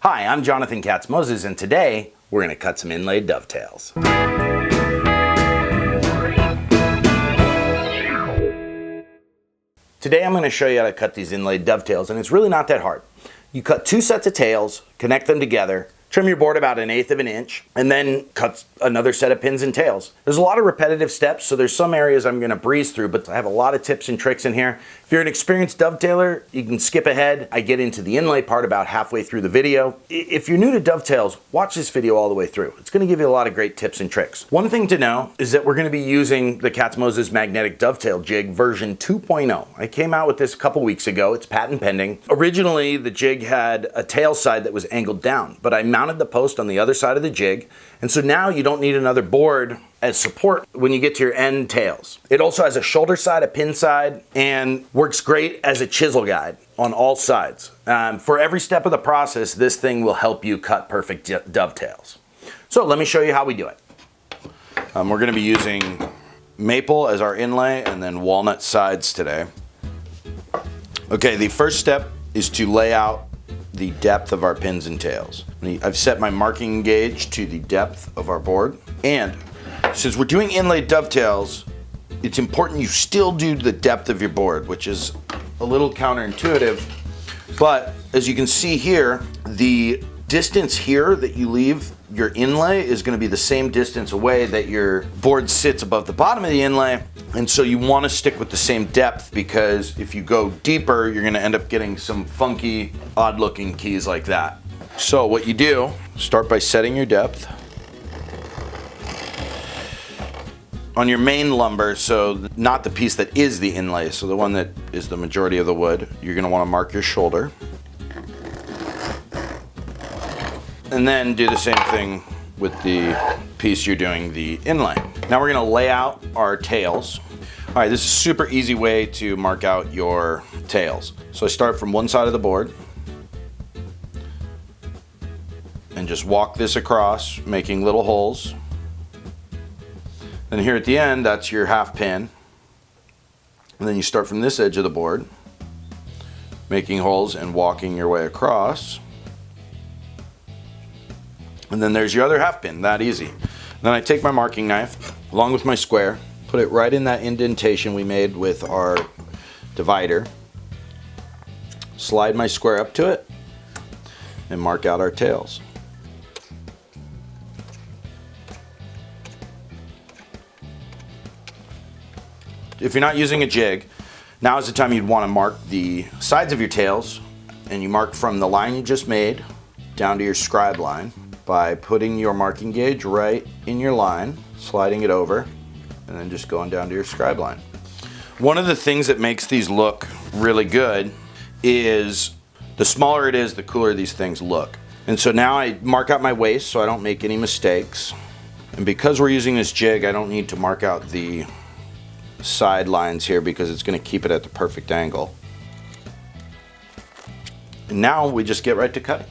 Hi, I'm Jonathan Katz-Moses, and today we're going to cut some inlay dovetails. Today I'm going to show you how to cut these inlay dovetails, and it's really not that hard. You cut two sets of tails, connect them together, trim your board about 1/8 of an inch, and then cut another set of pins and tails. There's a lot of repetitive steps, so there's some areas I'm going to breeze through, but I have a lot of tips and tricks in here. If you're an experienced dovetailer, you can skip ahead. I get into the inlay part about halfway through the video. If you're new to dovetails, watch this video all the way through. It's going to give you a lot of great tips and tricks. One thing to know is that we're going to be using the Katz-Moses Magnetic Dovetail Jig version 2.0. I came out with this a couple weeks ago. It's patent pending. Originally, the jig had a tail side that was angled down, but I mounted the post on the other side of the jig, and so now you don't need another board as support when you get to your end tails. It also has a shoulder side, a pin side, and works great as a chisel guide on all sides. For every step of the process, this thing will help you cut perfect dovetails. So let me show you how we do it. We're going to be using maple as our inlay and then walnut sides today. Okay, the first step is to lay out the depth of our pins and tails. I've set my marking gauge to the depth of our board, and since we're doing inlay dovetails, it's important you still do the depth of your board, which is a little counterintuitive, but as you can see here, the distance here that you leave your inlay is going to be the same distance away that your board sits above the bottom of the inlay, and so you want to stick with the same depth, because if you go deeper, you're going to end up getting some funky, odd-looking keys like that. So what you do, start by setting your depth on your main lumber, so not the piece that is the inlay, so the one that is the majority of the wood. You're going to want to mark your shoulder. And then do the same thing with the piece you're doing the inlay. Now we're going to lay out our tails. All right, this is a super easy way to mark out your tails. So I start from one side of the board and just walk this across, making little holes. Then here at the end, that's your half pin. And then you start from this edge of the board, making holes and walking your way across. And then there's your other half pin, that easy. Then I take my marking knife, along with my square, put it right in that indentation we made with our divider, slide my square up to it, and mark out our tails. If you're not using a jig, now is the time you'd want to mark the sides of your tails, and you mark from the line you just made down to your scribe line by putting your marking gauge right in your line, sliding it over, and then just going down to your scribe line. One of the things that makes these look really good is the smaller it is, the cooler these things look. And so now I mark out my waist so I don't make any mistakes. And because we're using this jig, I don't need to mark out the side lines here because it's going to keep it at the perfect angle. And now we just get right to cutting.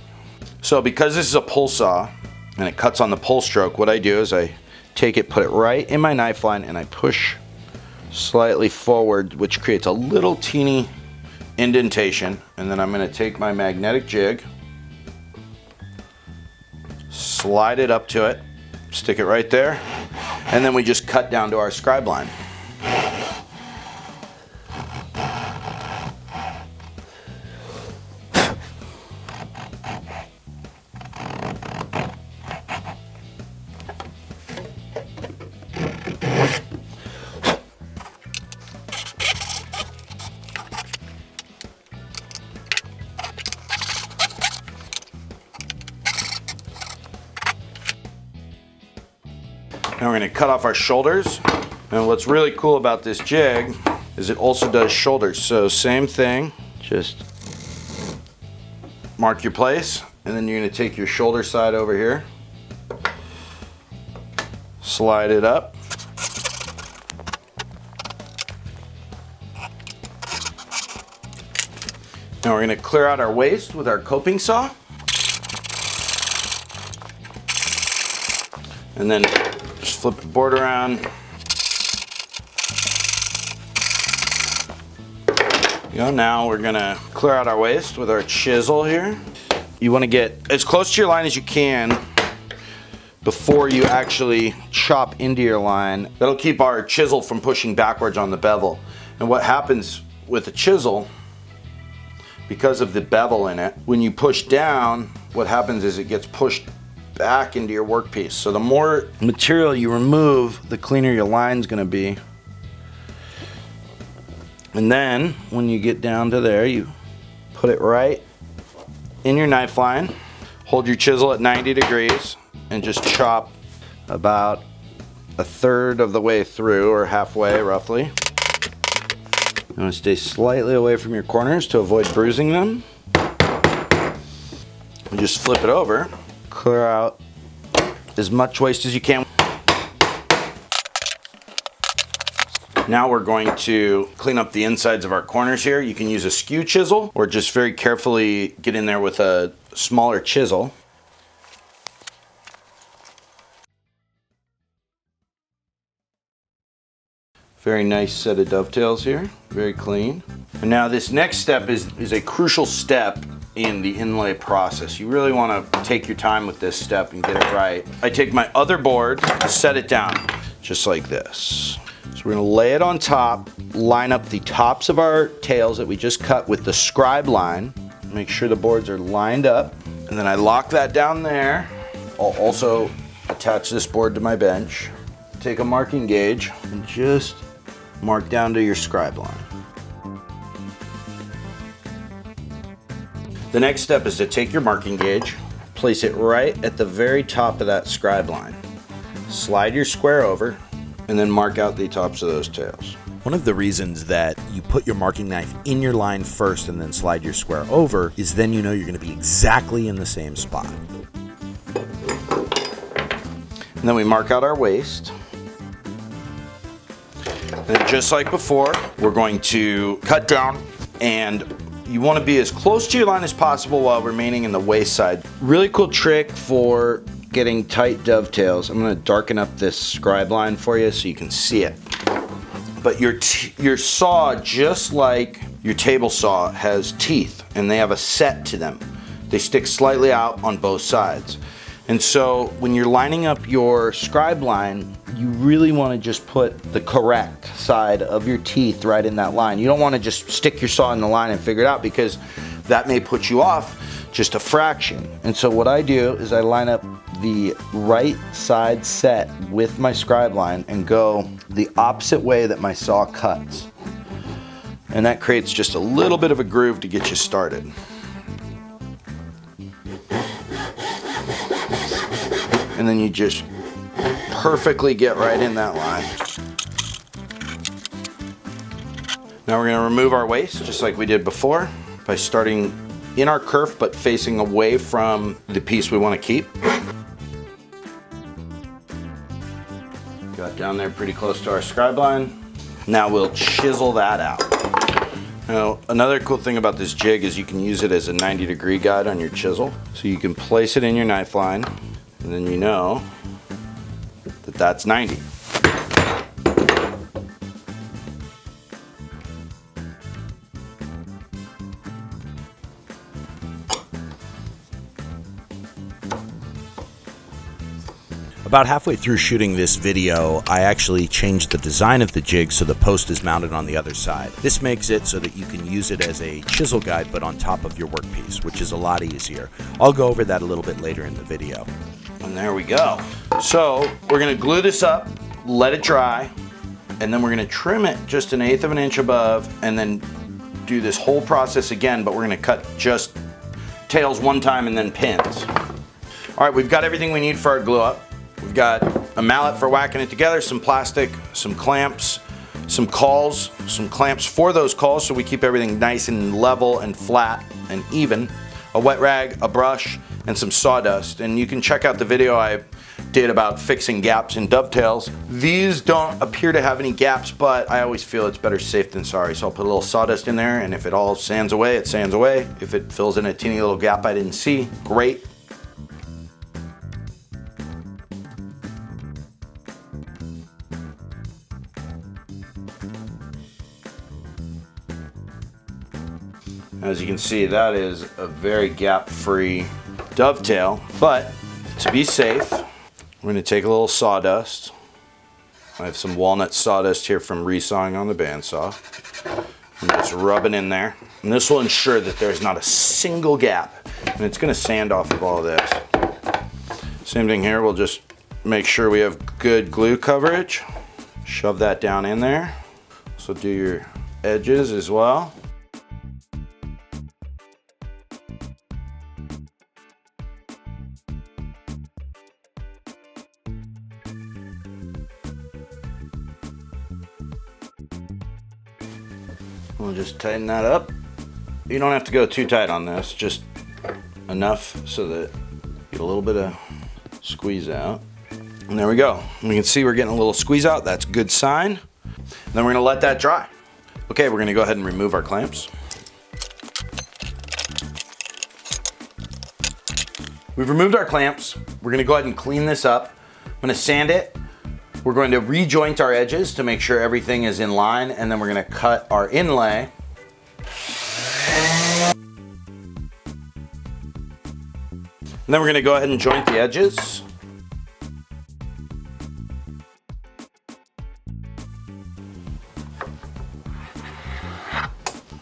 So because this is a pull saw and it cuts on the pull stroke, what I do is I take it, put it right in my knife line, and I push slightly forward, which creates a little teeny indentation. And then I'm going to take my magnetic jig, slide it up to it, stick it right there, and then we just cut down to our scribe line. Now we're going to cut off our shoulders, and what's really cool about this jig is it also does shoulders. So same thing, just mark your place, and then you're going to take your shoulder side over here, slide it up, now we're going to clear out our waist with our coping saw, and then just flip the board around. You know, now we're gonna clear out our waist with our chisel here. You want to get as close to your line as you can before you actually chop into your line. That'll keep our chisel from pushing backwards on the bevel. And what happens with a chisel, because of the bevel in it, when you push down, what happens is it gets pushed back into your workpiece. So the more material you remove, the cleaner your line's gonna be. And then when you get down to there, you put it right in your knife line, hold your chisel at 90 degrees, and just chop about a third of the way through, or halfway roughly. You want to stay slightly away from your corners to avoid bruising them. And just flip it over, clear out as much waste as you can. Now we're going to clean up the insides of our corners here. You can use a skew chisel or just very carefully get in there with a smaller chisel. Very nice set of dovetails here, very clean. And now this next step is a crucial step in the inlay process. You really want to take your time with this step and get it right. I take my other board, set it down, just like this. So we're gonna lay it on top, line up the tops of our tails that we just cut with the scribe line, make sure the boards are lined up, and then I lock that down there. I'll also attach this board to my bench. Take a marking gauge and just mark down to your scribe line. The next step is to take your marking gauge, place it right at the very top of that scribe line. Slide your square over, and then mark out the tops of those tails. One of the reasons that you put your marking knife in your line first and then slide your square over is then you know you're going to be exactly in the same spot. And then we mark out our waist. And just like before, we're going to cut down, and you want to be as close to your line as possible while remaining in the waist side. Really cool trick for getting tight dovetails. I'm going to darken up this scribe line for you so you can see it. But your saw, just like your table saw, has teeth, and they have a set to them. They stick slightly out on both sides. And so when you're lining up your scribe line, you really want to just put the correct side of your teeth right in that line. You don't want to just stick your saw in the line and figure it out, because that may put you off just a fraction. And so what I do is I line up the right side set with my scribe line and go the opposite way that my saw cuts. And that creates just a little bit of a groove to get you started. And then you just perfectly get right in that line. Now we're going to remove our waist just like we did before by starting in our kerf but facing away from the piece we want to keep. Got down there pretty close to our scribe line. Now we'll chisel that out. Now another cool thing about this jig is you can use it as a 90-degree guide on your chisel. So you can place it in your knife line, and then you know that that's 90. About halfway through shooting this video, I actually changed the design of the jig so the post is mounted on the other side. This makes it so that you can use it as a chisel guide but on top of your workpiece, which is a lot easier. I'll go over that a little bit later in the video. And there we go. So we're going to glue this up, let it dry, and then we're going to trim it just 1/8 of an inch above, and then do this whole process again, but we're going to cut just tails one time and then pins. All right, we've got everything we need for our glue up. We've got a mallet for whacking it together, some plastic, some clamps, some cawls, some clamps for those cawls so we keep everything nice and level and flat and even, a wet rag, a brush, and some sawdust. And you can check out the video I did about fixing gaps in dovetails. These don't appear to have any gaps, but I always feel it's better safe than sorry. So I'll put a little sawdust in there, and if it all sands away, it sands away. If it fills in a teeny little gap I didn't see, great. As you can see, that is a very gap-free dovetail, but to be safe, we're going to take a little sawdust. I have some walnut sawdust here from resawing on the bandsaw. And just rub it in there. And this will ensure that there's not a single gap. And it's going to sand off of all this. Same thing here, we'll just make sure we have good glue coverage. Shove that down in there. So do your edges as well. We'll just tighten that up. You don't have to go too tight on this, just enough so that you get a little bit of squeeze out. And there we go. We can see we're getting a little squeeze out. That's a good sign. And then we're gonna let that dry. Okay, we're gonna go ahead and remove our clamps. We've removed our clamps. We're gonna go ahead and clean this up. I'm gonna sand it. We're going to rejoint our edges to make sure everything is in line, and then we're going to cut our inlay. And then we're going to go ahead and joint the edges.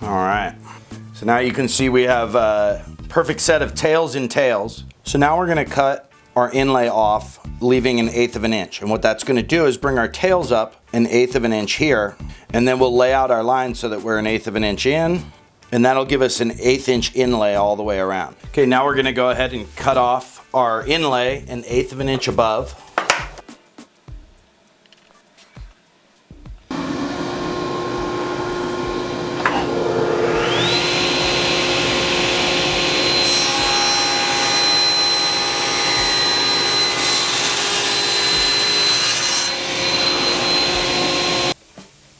All right. So now you can see we have a perfect set of tails and tails. So now we're going to cut our inlay off, leaving 1/8 of an inch. And what that's going to do is bring our tails up 1/8 of an inch here, and then we'll lay out our line so that we're 1/8 of an inch in, and that'll give us 1/8 inch inlay all the way around. Okay, now we're going to go ahead and cut off our inlay 1/8 of an inch above.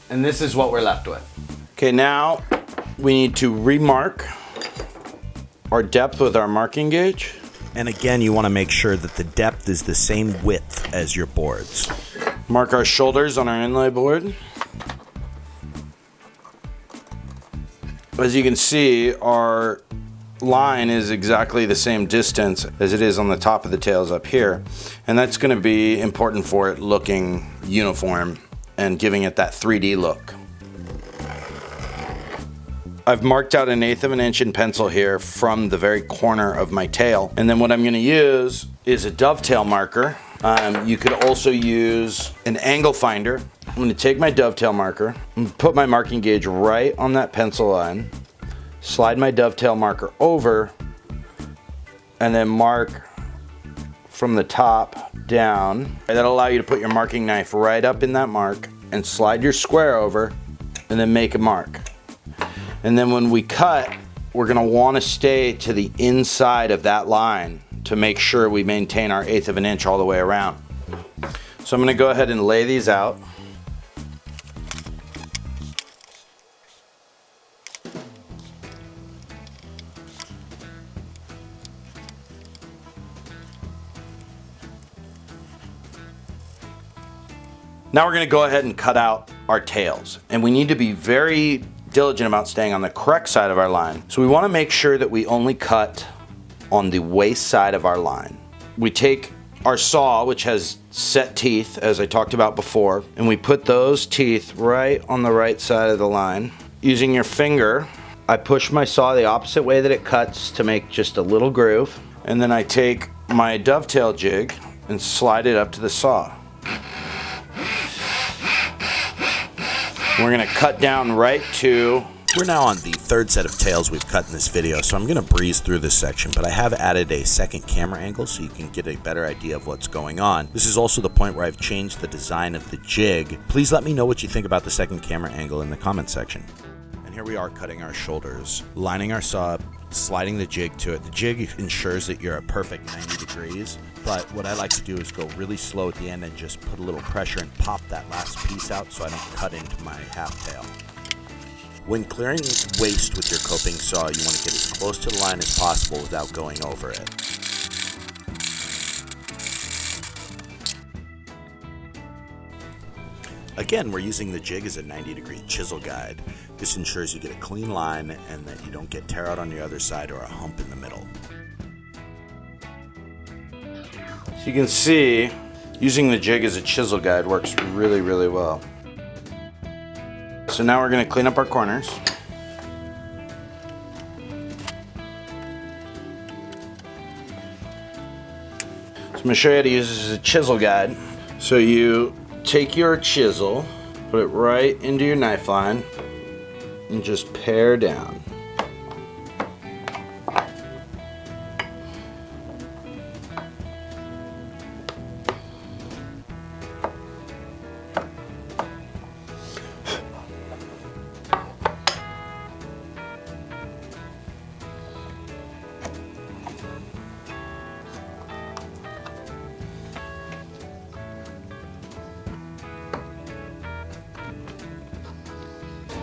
And this is what we're left with. Okay, now we need to remark our depth with our marking gauge. And again, you want to make sure that the depth is the same width as your boards. Mark our shoulders on our inlay board. As you can see, our line is exactly the same distance as it is on the top of the tails up here. And that's going to be important for it looking uniform and giving it that 3D look. I've marked out 1/8 of an inch in pencil here from the very corner of my tail. And then what I'm gonna use is a dovetail marker. You could also use an angle finder. I'm gonna take my dovetail marker and put my marking gauge right on that pencil line, slide my dovetail marker over, and then mark from the top down. That'll allow you to put your marking knife right up in that mark and slide your square over and then make a mark. And then when we cut, we're gonna wanna stay to the inside of that line to make sure we maintain our 1/8 of an inch all the way around. So I'm gonna go ahead and lay these out. Now we're gonna go ahead and cut out our tails. And we need to be very diligent about staying on the correct side of our line. So we wanna make sure that we only cut on the waist side of our line. We take our saw, which has set teeth, as I talked about before, and we put those teeth right on the right side of the line. Using your finger, I push my saw the opposite way that it cuts to make just a little groove. And then I take my dovetail jig and slide it up to the saw. We're gonna cut down right to... We're now on the third set of tails we've cut in this video, so I'm gonna breeze through this section, but I have added a second camera angle so you can get a better idea of what's going on. This is also the point where I've changed the design of the jig. Please let me know what you think about the second camera angle in the comment section. And here we are cutting our shoulders, lining our saw up, sliding the jig to it. The jig ensures that you're a perfect 90 degrees, but what I like to do is go really slow at the end and just put a little pressure and pop that last piece out so I don't cut into my half tail. When clearing waste with your coping saw, you want to get as close to the line as possible without going over it. Again, we're using the jig as a 90-degree chisel guide. This ensures you get a clean line and that you don't get tear out on the other side or a hump in the middle. So you can see, using the jig as a chisel guide works really, really well. So now we're going to clean up our corners. So I'm going to show you how to use this as a chisel guide. So you take your chisel, put it right into your knife line, and just pare down.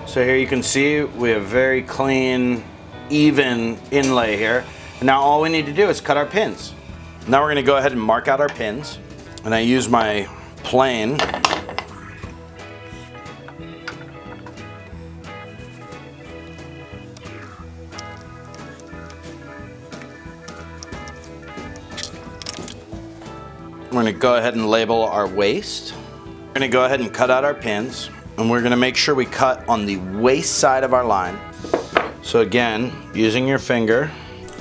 So here you can see we have very clean, even inlay here. And now all we need to do is cut our pins. Now we're going to go ahead and mark out our pins. And I use my plane. We're going to go ahead and label our waist. We're going to go ahead and cut out our pins. And we're going to make sure we cut on the waist side of our line. So again, using your finger.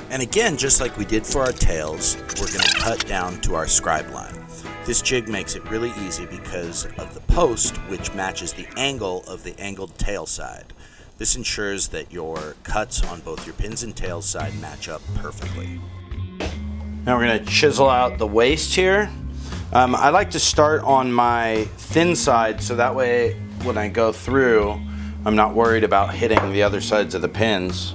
And again, just like we did for our tails, we're going to cut down to our scribe line. This jig makes it really easy because of the post, which matches the angle of the angled tail side. This ensures that your cuts on both your pins and tails side match up perfectly. Now we're going to chisel out the waist here. I like to start on my thin side so that way when I go through, I'm not worried about hitting the other sides of the pins.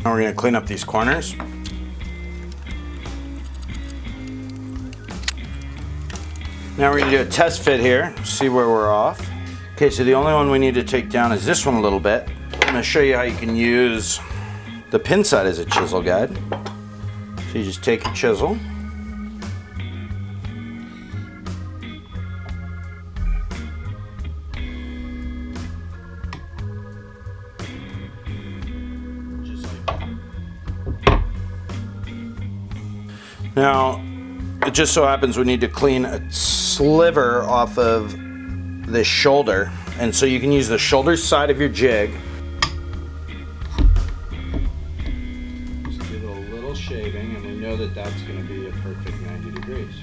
Now we're going to clean up these corners. Now we're going to do a test fit here, see where we're off. Okay, so the only one we need to take down is this one a little bit. I'm going to show you how you can use the pin side as a chisel guide. So you just take your chisel. Now, it just so happens we need to clean a sliver off of this shoulder, and so you can use the shoulder side of your jig. Just give it a little shaving, and we know that that's going to be a perfect 90 degrees.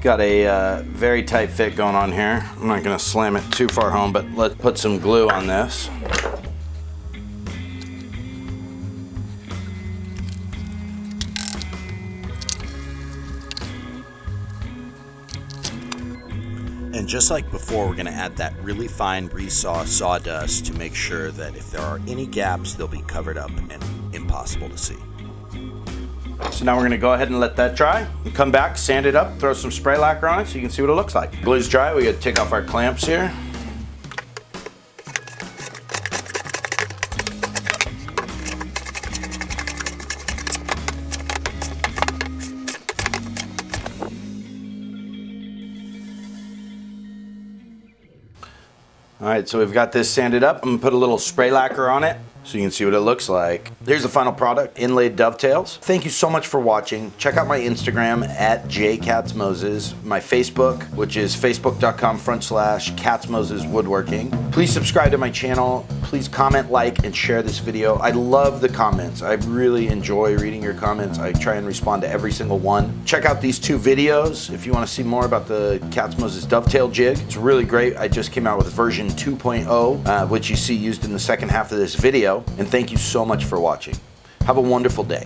Got a very tight fit going on here. I'm not going to slam it too far home, but let's put some glue on this. And just like before, we're going to add that really fine resaw sawdust to make sure that if there are any gaps, they'll be covered up and impossible to see. So now we're going to go ahead and let that dry. We come back, sand it up, throw some spray lacquer on it so you can see what it looks like. Glue's dry, we got to take off our clamps here. All right, so we've got this sanded up. I'm gonna put a little spray lacquer on it so you can see what it looks like. Here's the final product, Inlay Dovetails. Thank you so much for watching. Check out my Instagram at Katz-Moses, my Facebook, which is facebook.com/Katz-Moses Woodworking. Please subscribe to my channel. Please comment, like, and share this video. I love the comments. I really enjoy reading your comments. I try and respond to every single one. Check out these 2 videos if you want to see more about the Katz-Moses Dovetail Jig. It's really great. I just came out with version 2.0, which you see used in the second half of this video. And thank you so much for watching. Have a wonderful day.